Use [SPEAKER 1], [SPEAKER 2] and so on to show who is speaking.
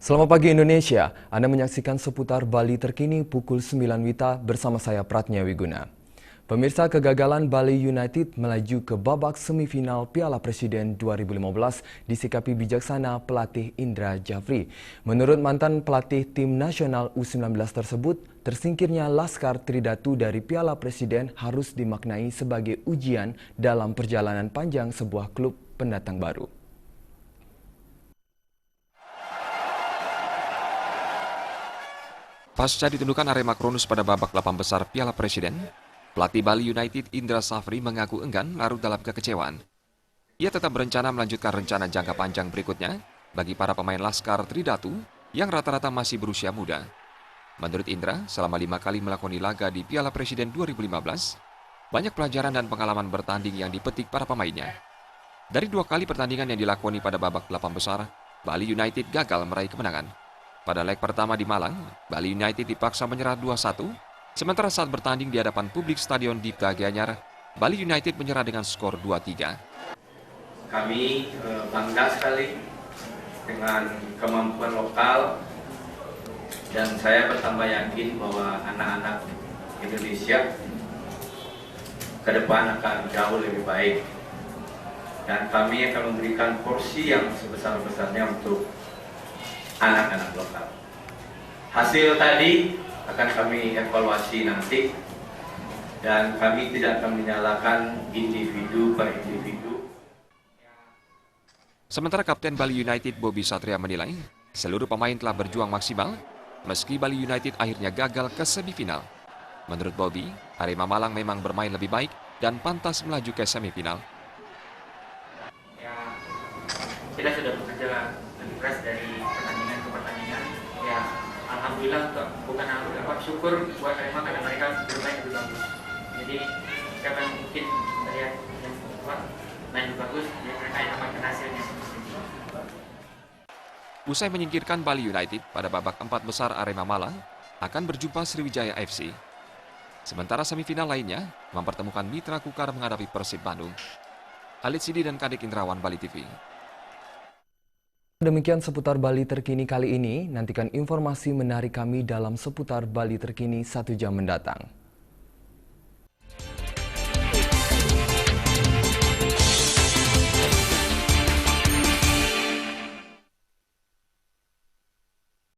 [SPEAKER 1] Selamat pagi Indonesia, Anda menyaksikan seputar Bali terkini pukul 9 WITA bersama saya Pratnya Wiguna. Pemirsa, kegagalan Bali United melaju ke babak semifinal Piala Presiden 2015 disikapi bijaksana pelatih Indra Jafri. Menurut mantan pelatih tim nasional U19 tersebut, tersingkirnya Laskar Tridatu dari Piala Presiden harus dimaknai sebagai ujian dalam perjalanan panjang sebuah klub pendatang baru.
[SPEAKER 2] Pasca ditentukan Arema Kronus pada babak 8 besar Piala Presiden, pelatih Bali United Indra Jafri mengaku enggan larut dalam kekecewaan. Ia tetap berencana melanjutkan rencana jangka panjang berikutnya bagi para pemain Laskar Tridatu yang rata-rata masih berusia muda. Menurut Indra, selama 5 kali melakoni laga di Piala Presiden 2015, banyak pelajaran dan pengalaman bertanding yang dipetik para pemainnya. Dari 2 kali pertandingan yang dilakoni pada babak 8 besar, Bali United gagal meraih kemenangan. Pada leg pertama di Malang, Bali United dipaksa menyerah 2-1, sementara saat bertanding di hadapan publik Stadion Dipta Gianyar, Bali United menyerah dengan skor 2-3.
[SPEAKER 3] Kami bangga sekali dengan kemampuan lokal dan saya bertambah yakin bahwa anak-anak Indonesia ke depan akan jauh lebih baik. Dan kami akan memberikan porsi yang sebesar-besarnya untuk anak-anak lokal. Hasil tadi akan kami evaluasi nanti dan kami tidak akan menyalahkan individu per individu.
[SPEAKER 2] Sementara Kapten Bali United Bobby Satria menilai seluruh pemain telah berjuang maksimal meski Bali United akhirnya gagal ke semifinal. Menurut Bobby, Arema Malang memang bermain lebih baik dan pantas melaju ke semifinal.
[SPEAKER 4] Ya, kita sudah bekerja lebih keras dari pertandingan ke pertandingan. Ya, alhamdulillah, bukan alhamdulillah, syukur buat Arema karena mereka bermain lebih bagus. Jadi siapa yang mungkin melihat yang main lebih bagus, ya mereka yang dapatkan hasilnya.
[SPEAKER 2] Usai menyingkirkan Bali United pada babak 4 besar, Arema Malang akan berjumpa Sriwijaya FC. Sementara semifinal lainnya mempertemukan Mitra Kukar menghadapi Persib Bandung. Khalid Sidi dan Kadek Indrawan, Bali TV.
[SPEAKER 1] Demikian seputar Bali terkini kali ini. Nantikan informasi menarik kami dalam seputar Bali terkini 1 jam mendatang.